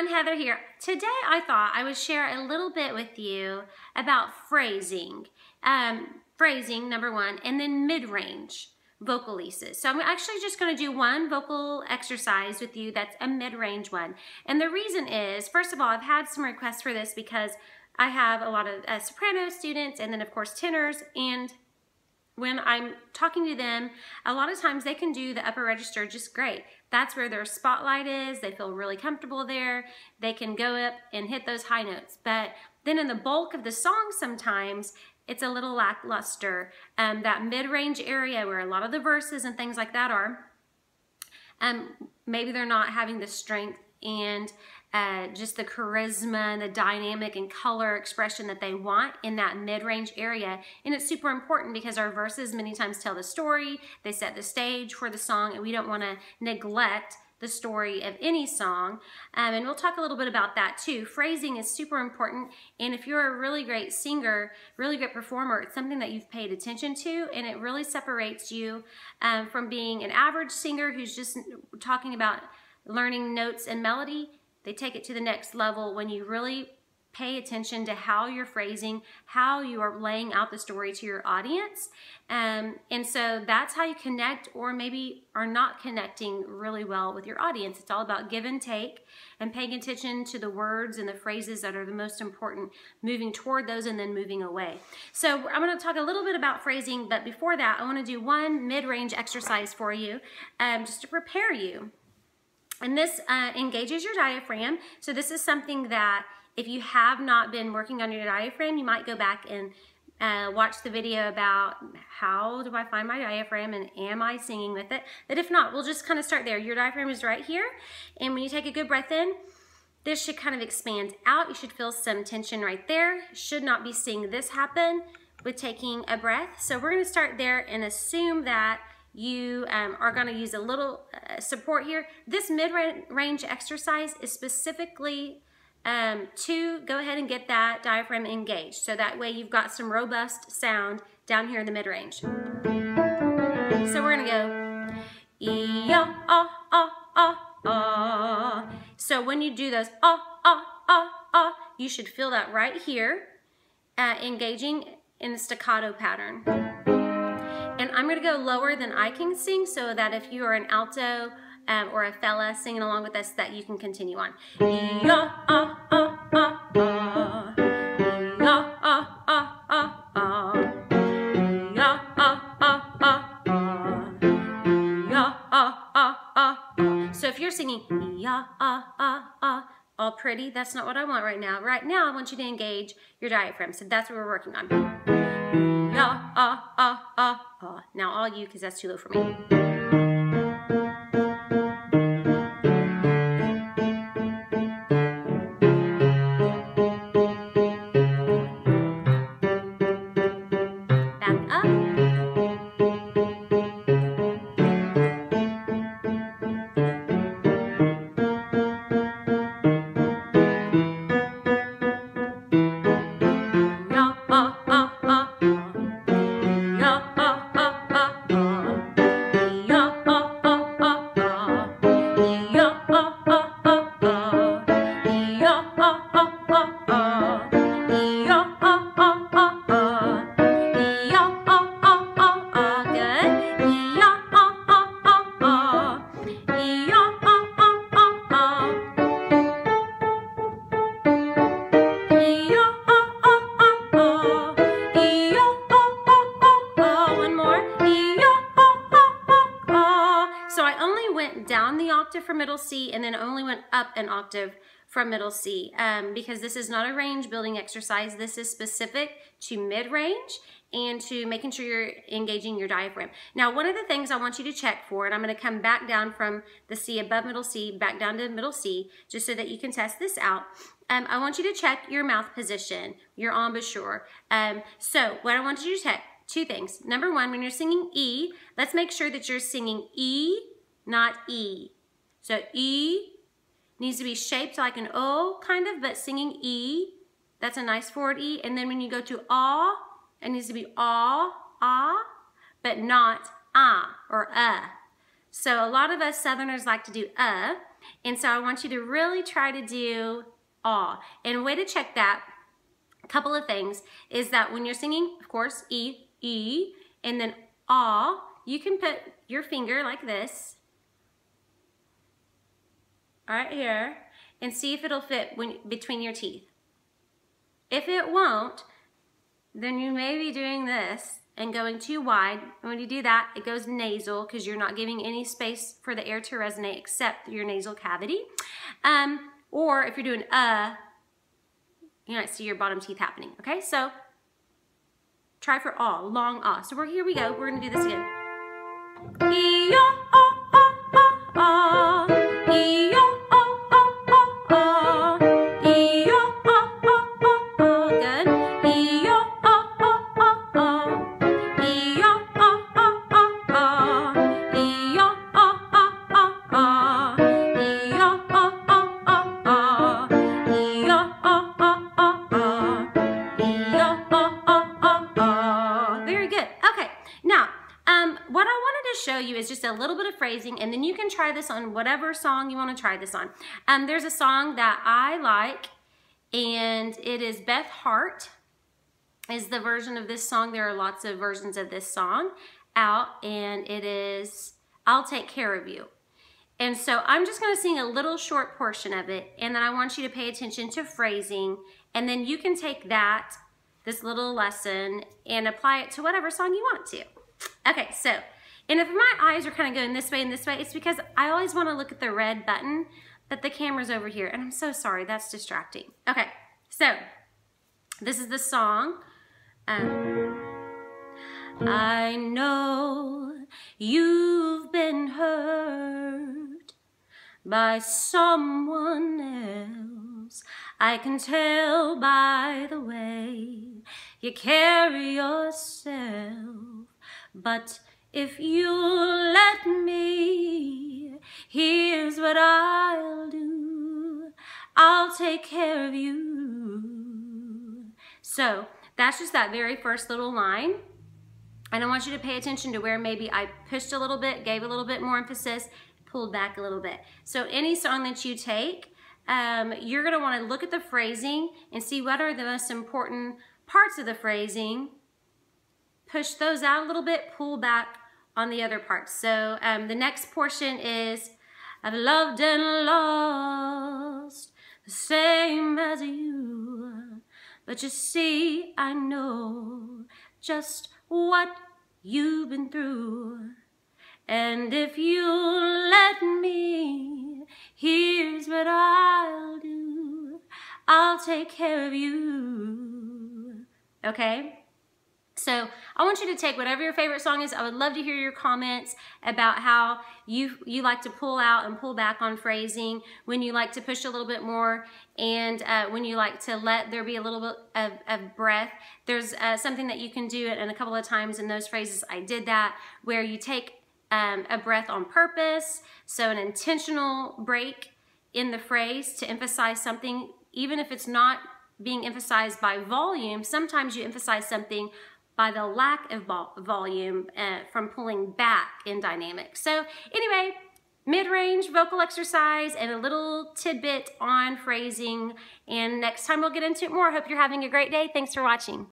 everyone, Heather here. Today I thought I would share a little bit with you about phrasing. Phrasing, number one, and then mid-range vocal leases. So I'm actually just going to do one vocal exercise with you that's a mid-range one. And the reason is, first of all, I've had some requests for this because I have a lot of soprano students and then of course tenors, and when I'm talking to them, a lot of times they can do the upper register just great. That's where their spotlight is. They feel really comfortable there. They can go up and hit those high notes. But then in the bulk of the song, sometimes it's a little lackluster. That mid-range area where a lot of the verses and things like that are, maybe they're not having the strength and just the charisma and the dynamic and color expression that they want in that mid-range area. And it's super important because our verses many times tell the story, they set the stage for the song, and we don't want to neglect the story of any song. And we'll talk a little bit about that too. Phrasing is super important, and if you're a really great singer, really great performer, it's something that you've paid attention to, and it really separates you from being an average singer who's just talking about learning notes and melody. They take it to the next level when you really pay attention to how you're phrasing, how you are laying out the story to your audience. And so that's how you connect, or maybe are not connecting really well with your audience. It's all about give and take and paying attention to the words and the phrases that are the most important, moving toward those and then moving away. So I'm going to talk a little bit about phrasing, but before that, I want to do one mid-range exercise for you just to prepare you. And this engages your diaphragm. So this is something that if you have not been working on your diaphragm, you might go back and watch the video about how do I find my diaphragm and am I singing with it. But if not, we'll just kind of start there. Your diaphragm is right here. And when you take a good breath in, this should kind of expand out. You should feel some tension right there. Should not be seeing this happen with taking a breath. So we're going to start there and assume that you are going to use a little support here. This mid-range exercise is specifically to go ahead and get that diaphragm engaged. So that way you've got some robust sound down here in the mid-range. So we're going to go E-ah-ah-ah-ah. So when you do those ah-ah-ah-ah, you should feel that right here, engaging in the staccato pattern. And I'm going to go lower than I can sing so that if you are an alto or a fella singing along with us, that you can continue on. So if you're singing all pretty, that's not what I want right now. Right now, I want you to engage your diaphragm. So that's what we're working on. Now all you, because that's too low for me. Back up. Down the octave from middle C and then only went up an octave from middle C because this is not a range building exercise. This is specific to mid-range and to making sure you're engaging your diaphragm. Now, one of the things I want you to check for, and I'm going to come back down from the C above middle C, back down to middle C, just so that you can test this out. I want you to check your mouth position, your embouchure. So what I want you to check, two things. Number one, when you're singing E, let's make sure that you're singing E, not E. So E needs to be shaped like an O, kind of, but singing E. That's a nice forward E. And then when you go to ah, it needs to be ah, but not ah or So a lot of us Southerners like to do And so I want you to really try to do ah. And a way to check that, a couple of things, is that when you're singing, of course, E, E, and then ah, you can put your finger like this, right here, and see if it'll fit between your teeth. If it won't, then you may be doing this and going too wide. And when you do that, it goes nasal because you're not giving any space for the air to resonate except your nasal cavity. Or if you're doing you might see your bottom teeth happening. Okay, so try for ah, long ah. So here we go. We're gonna do this again. E, ah, ah, ah, ah, ah. E, ah, ah, ah, ah, ah. E, ah, ah, ah, ah, ah. Good. E, ah, ah, ah, ah, ah. E, ah, ah, ah, ah, ah. E, ah, ah, ah, ah, ah. E, ah, ah, ah, ah, ah. E, ah, ah, ah, ah, ah. E, ah, ah, ah, ah, ah. Very good. Okay. Now, what I wanted to show you is just a little bit of phrasing, and then you can try this on whatever song you want to try this on. There's a song that I like, and it is Beth Hart is the version of this song. There are lots of versions of this song out, and it is I'll Take Care of You. And so I'm just going to sing a little short portion of it, and then I want you to pay attention to phrasing, and then you can take this little lesson, and apply it to whatever song you want to. Okay, so, and if my eyes are kind of going this way and this way, it's because I always want to look at the red button, but the camera's over here, and I'm so sorry, that's distracting. Okay, so, this is the song. I know you've been hurt by someone else. I can tell by the way you carry yourself. But if you let me, here's what I'll do. I'll take care of you. So that's just that very first little line. And I want you to pay attention to where maybe I pushed a little bit, gave a little bit more emphasis, pulled back a little bit. So any song that you take, you're going to want to look at the phrasing and see what are the most important parts of the phrasing. Push those out a little bit, pull back on the other parts. So the next portion is, I've loved and lost the same as you, but you see, I know just what you've been through. And if you let me, here's what I'll do. I'll take care of you. Okay? So I want you to take whatever your favorite song is. I would love to hear your comments about how you like to pull out and pull back on phrasing, when you like to push a little bit more, and when you like to let there be a little bit of breath. There's something that you can do, and a couple of times in those phrases I did that, where you take a breath on purpose, so an intentional break in the phrase to emphasize something, even if it's not being emphasized by volume. Sometimes you emphasize something by the lack of volume from pulling back in dynamic. So anyway, mid-range vocal exercise and a little tidbit on phrasing. And next time we'll get into it more. I hope you're having a great day. Thanks for watching.